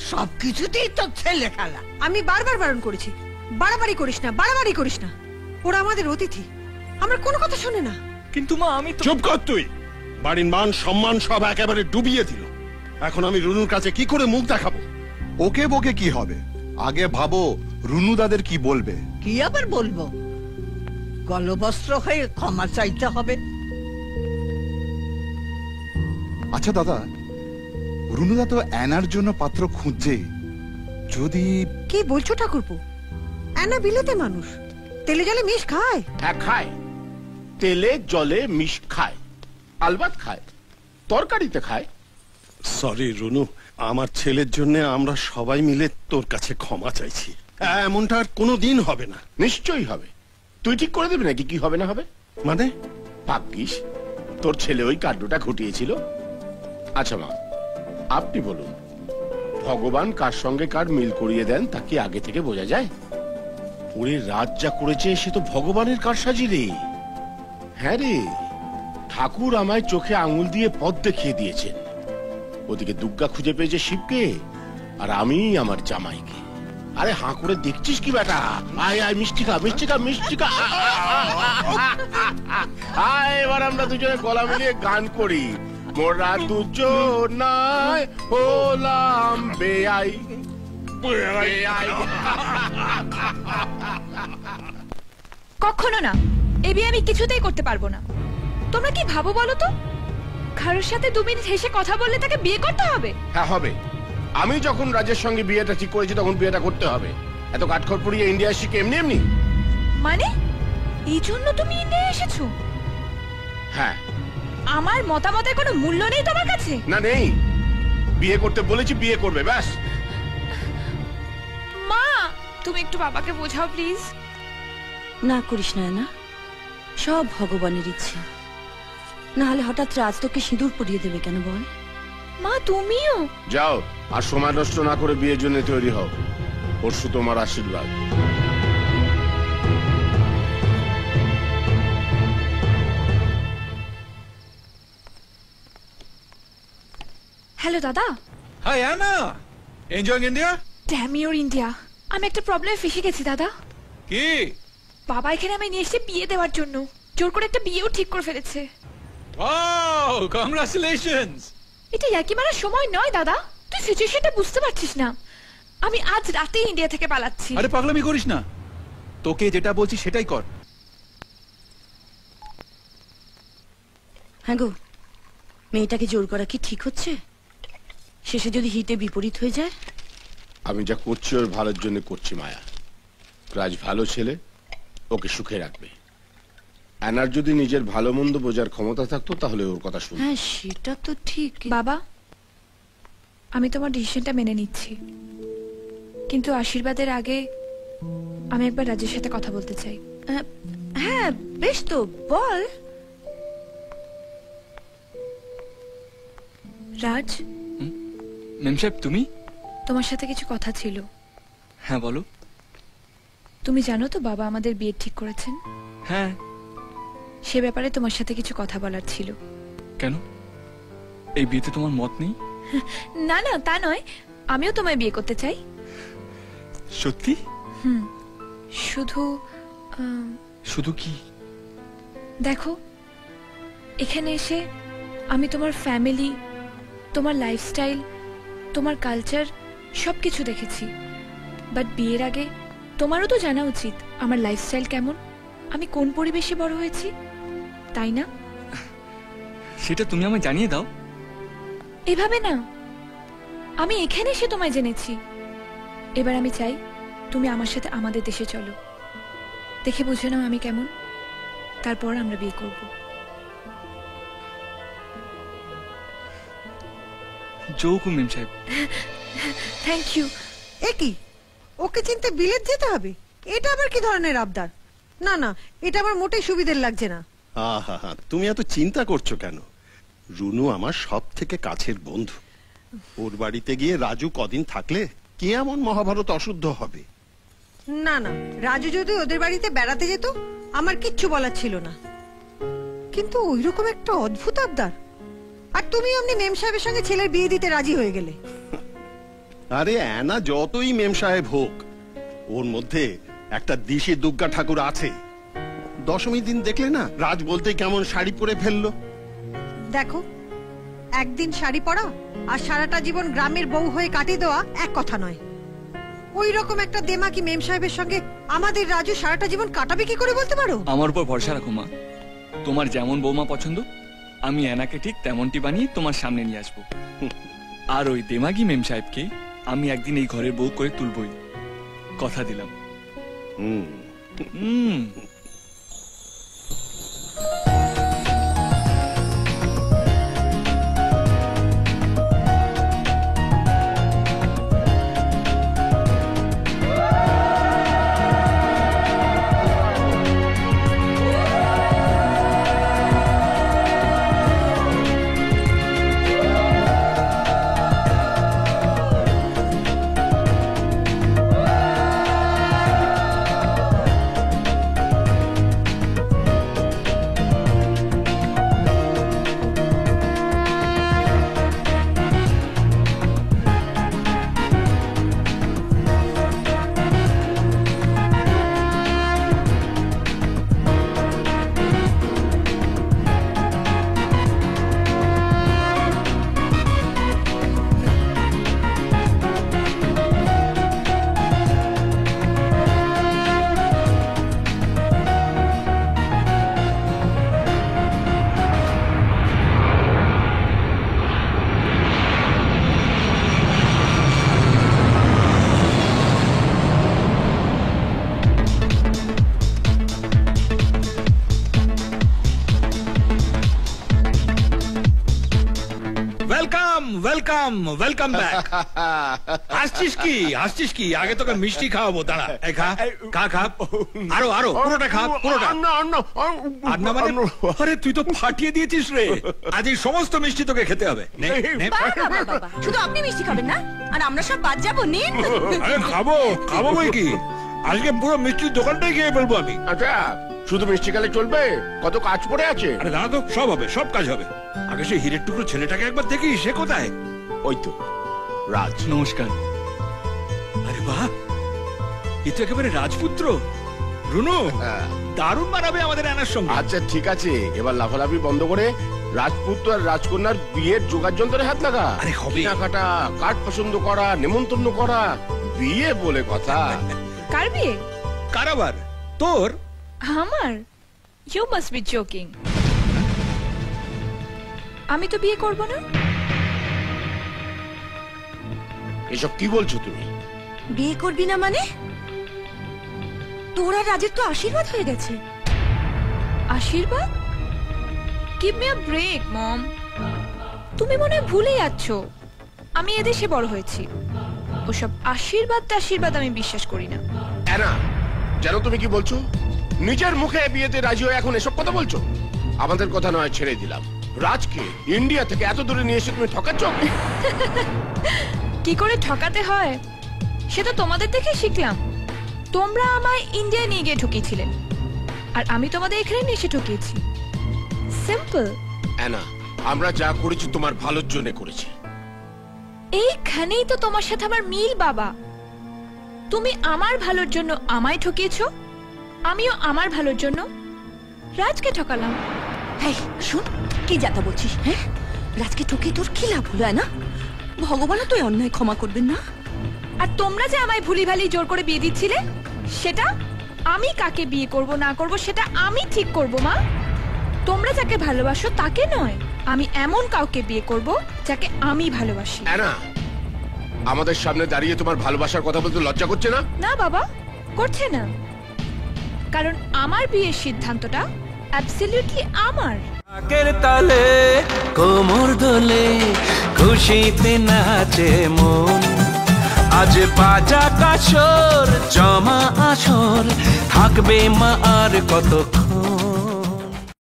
সবকিছুতেই তো ছেলে খেলা। আমি বারবার বারণ করেছি, বাড়াবাড়ি করিস না, বাড়াবাড়ি করিস না। ওরা আমাদের অতিথি, আমরা কোনো কথা শোনে না। কিন্তু মা আমি তো। চুপ কর তুই। বাড়ির মান সম্মান সব একেবারে ডুবিয়ে দিল। এখন আমি রুনুর কাছে কি করে মুখ দেখাবো? ওকে বকে কি হবে, আগে ভাবো রুনু দাদের কি বলবে। কি আবার বলবো? গলবস্ত্র হয়ে ক্ষমা চাইতে হবে। আচ্ছা দাদা, রুনুদা তো অ্যানার জন্য পাত্র খুঁজছে, যদি। কি বলছো ঠাকুরপো? অ্যানা বিলেতে মানুষ, তেলে জলে মিশ খায়। হ্যাঁ খায়, তেলে জলে মিশ খায়, আলবাত খায়, তরকারিতে খায়। সরি রুনু, আমার ছেলের জন্য আমরা সবাই মিলে তোর কাছে ক্ষমা চাইছি। এমনটা আর কোনোদিন হবে না। নিশ্চয়ই হবে। তুই ঠিক করে দেবে নাকি কি হবে না হবে? মানে ভাগ্যিস তোর ছেলে ওই কাণ্ডটা ঘটিয়েছিল। আচ্ছা মা, আপনি বলুন, ভগবান কার সঙ্গে কার মিল করিয়ে দেন তা কি আগে থেকে বোঝা যায়? ওরে রাত যা করেছে সে তো ভগবানের কারসাজি রে। হ্যাঁ রে, ঠাকুর আমায় চোখে আঙুল দিয়ে পথ দেখিয়ে দিয়েছেন। ওদিকে দুর্গা খুঁজে পেয়েছে শিবকে, আর আমি আমার জামাইকে। আরে হাঁ করে দেখছিস কি বেটা? আয় আয়, মিষ্টি খা, মিষ্টি খা, মিষ্টি খা। আয়, এবার আমরা দুজনে গলা মিলিয়ে গান করি। মোরা দুজনায় হলাম বেআই। কখনো না, এ বিয়ে আমি কিছুতেই করতে পারবো না। তোমরা কি ভাবো বলো তো? কারোর সাথে 2 মিনিট হেসে কথা বললে তাকে বিয়ে করতে হবে? হ্যাঁ হবে। আমি যখন রাজের সঙ্গে বিয়েটা ঠিক করেছি তখন বিয়েটা করতে হবে। এত কাঠখড় পুড়িয়ে ইন্ডিয়া শিখে এমনি এমনি? মানে এই জন্য তুমি ইন্ডিয়া এসেছো? হ্যাঁ। আমার মতামতের কোনো মূল্য নেই তোমার কাছে? না নেই, বিয়ে করতে বলেছি, বিয়ে করবে ব্যাস। মা, তুমি একটু বাবাকে বোঝাও প্লিজ। না করিস না, সব ভগবানের ইচ্ছে। না হলে হঠাৎ রাজ তোকে সিঁদুর পরিয়ে দেবে কেন বল? মা তুমিও যাও, আর সময় নষ্ট না করে বিয়ের জন্য তৈরি হও। পরশু তোমার আশীর্বাদ। হ্যালো দাদা। Hi Anna, enjoying India? Damn your India. আমি একটা প্রবলেমে ফেসে গেছি দাদা। কি? বাবা এখানে আমি নিয়ে এসে বিয়ে দেওয়ার জন্য জোর করে একটা বিয়েও ঠিক করে ফেলেছে। Wow, congratulations. এটা ইয়ার্কি মারার সময় নয় দাদা, তুই সিচুয়েশনটা বুঝতে পারছিস না। আমি আজ রাতেই ইন্ডিয়া থেকে পালাচ্ছি। আরে পাগলামি করিস না, তোকে যেটা বলছি সেটাই কর। হ্যাঁ গো, মেয়েটাকে জোর করা কি ঠিক হচ্ছে? শেষে যদি হিতে বিপরীত হয়ে যায়? আমি যা করছি ওর ভালোর জন্য করছি মায়া। রাজ ভালো ছেলে, ওকে সুখে রাখবে। অ্যানার যদি নিজের ভালো মন্দ বোঝার ক্ষমতা থাকতো তাহলে ওর কথা শুনতো। হ্যাঁ সেটা তো ঠিক। বাবা, আমি তোমার ডিসিশনটা মেনে নিচ্ছি, কিন্তু আশীর্বাদের আগে আমি একবার রাজের সাথে কথা বলতে চাই। হ্যাঁ বেশ, তো বল। রাজ, মেম সাহেব তুমি? তোমার সাথে কিছু কথা ছিল। হ্যাঁ বলো। তুমি জানো তো বাবা আমাদের বিয়ে ঠিক করেছেন? হ্যাঁ। সে ব্যাপারে তোমার সাথে কিছু কথা বলার ছিল। কেন, এই বিয়েতে তোমার মত নেই? না না, তা নয়, আমিও তোমায় বিয়ে করতে চাই। সত্যি? শুধু শুধু কি? দেখো, এখানে এসে আমি তোমার ফ্যামিলি, তোমার লাইফস্টাইল, তোমার কালচার সবকিছু দেখেছি, বাট বিয়ের আগে তোমারও তো জানা উচিত আমার লাইফস্টাইল কেমন, আমি কোন পরিবেশে বড় হয়েছি, তাই না? সেটা তুমি আমায় জানিয়ে দাও। এভাবে না, আমি এখানে এসে তোমায় জেনেছি। এবার আমি চাই তুমি আমার সাথে আমাদের দেশে চলো, দেখে বুঝে নাও আমি কেমন, তারপর আমরা বিয়ে করব। জোকু মেম সাহেব। Thank you. একই, ওকে চিনতে বিলেত যেতে হবে? এটা আবার কি ধরনের আবদার? না না, এটা আমার মোটেই সুবিধের লাগছে না। আহা, তুমি এত চিন্তা করছো কেন? রুনু আমার সব থেকে কাছের বন্ধু। ওর বাড়িতে গিয়ে রাজু কদিন থাকলে কি এমন মহাভারত অশুদ্ধ হবে? না না, রাজু যদি ওদের বাড়িতে বেড়াতে যেত আমার কিচ্ছু বলার ছিল না, কিন্তু ওইরকম একটা অদ্ভুত আবদার, আর তুমি অমনি মেম সাহেবের সঙ্গে ছেলের বিয়ে দিতে রাজি হয়ে গেলে। আরে অ্যানা যতই মেম সাহেব হোক, ওর মধ্যে একটা দিশি দুর্গা ঠাকুর আছে। দশমী দিন দেখলে না, রাজ বলতে কেমন শাড়ি পরে ফেললো। দেখো, একদিন শাড়ি পরা আর সারাটা জীবন গ্রামের বউ হয়ে কাটিয়ে দেওয়া এক কথা নয়। ওই রকম একটা দেমাকি মেম সাহেবের সঙ্গে আমাদের রাজু সারাটা জীবন কাটাবে কি করে বলতে পারো? আমার উপর ভরসা রাখো মা, তোমার যেমন বৌমা পছন্দ আমি অ্যানাকে ঠিক তেমনটি বানিয়ে তোমার সামনে নিয়ে আসবো। আর ওই দেমাগি মেম সাহেবকে আমি একদিন এই ঘরের বউ করে তুলবই, কথা দিলাম। Welcome welcome back. হাসছিস কি? আগে তোকে মিষ্টি খাওয়াবো, দাঁড়া। খা আরো আরো, পুরোটা খা, পুরোটা। আরে তুই তো ফাটিয়ে দিয়েছিস রে, আজ এই সমস্ত মিষ্টি তোকে খেতে হবে। শুধু আপনি মিষ্টি খাবেন না, আর আমরা সব বাদ যাবো। নিন। আরে খাবো বই কি, আজকে পুরো মিষ্টির দোকানটাই খেয়ে ফেলবো আমি। আচ্ছা, শুধু মিষ্টি খেলে চলবে? কত কাজ পড়ে আছে। আরে দাঁড়া তো, সব হবে, সব কাজ হবে। আগে সে হীরের টুকরো ছেলেটাকে একবার দেখি, সে কোথায়? ওই তো রাজ। নমস্কার। আরে বাহ, এ তো একেবারে রাজপুত্র। রুনু দারুণ মানাবে আমাদের অ্যানার সঙ্গে। আচ্ছা ঠিক আছে, এবার লাফালাফি বন্ধ করে রাজপুত্র আর রাজকন্যার বিয়ের জোগাড় যন্ত্রে হাত লাগা। আরে হবে। কেনাকাটা, কার্ড পছন্দ করা, নেমন্তন্ন করা, বিয়ে বলে কথা। কার বিয়ে? কার আবার? তোর? আমার? You must be joking. আমি তো বিয়ে করব না। এসব কি বলছো তুমি? বিয়ে করবি না মানে? তোর আর রাজের তো আশীর্বাদ হয়ে গেছে। আশীর্বাদ? গিভ মি আ ব্রেক মম। তুমি মনে হয় ভুলে যাচ্ছ, আমি এদেশে বড় হয়েছি। ওসব আশীর্বাদ আমি বিশ্বাস করি না। অ্যানা, জানো তুমি কি বলছো? নিজের মুখে বিয়েতে রাজি হয়ে এখন এসব কথা বলছো? আমাদের কথা নয়, ছেড়ে দিলাম। রাজকে ইন্ডিয়া থেকে এত দূরে নিয়ে এসে তুমি ঠকাচ্ছ। কি করে ঠকাতে হয় সে তো তোমাদের দেখে শিখলাম। তোমরা আমায় ইন্ডিয়া নিয়ে গিয়ে ঠকিয়েছিলে, আর আমি তোমাদের এখানে নিয়ে এসে ঠকিয়েছি। সিম্পল। অ্যানা, আমরা যা করেছি তোমার ভালোর জন্য করেছি। এইখানেই তো তোমার সাথে আমার মিল বাবা। তুমি আমার ভালোর জন্য আমায় ঠকিয়েছো, আমিও আমার ভালোর জন্য রাজকে ঠকালাম। এই শুন, কি যাতা বলছিস? হ্যাঁ, রাজকে ঠকিয়ে তোর কি লাভ হলো না? ভগবানও তো অন্যায় ক্ষমা করবেন না। আর তোমরা যে আমায় ভুলি ভালি জোর করে বিয়ে দিচ্ছিলে, সেটা আমি কাকে বিয়ে করব না করব সেটা আমি ঠিক করব মা। তোমরা যাকে ভালোবাসো তাকে নয়, আমি এমন কাউকে বিয়ে করব যাকে আমি ভালোবাসি। অ্যানা, আমাদের সামনে দাঁড়িয়ে তোমার ভালোবাসার কথা বলতে লজ্জা করছে না? না বাবা, করছে না, কারণ আমার বিয়ের সিদ্ধান্তটা অ্যাবসলিউটলি আমার। আকের তালে কোমর দোলে খুশিতে নাচে মন, আজ বাজা কাশর জমা আসর থাকবে মা আর কতক্ষণ।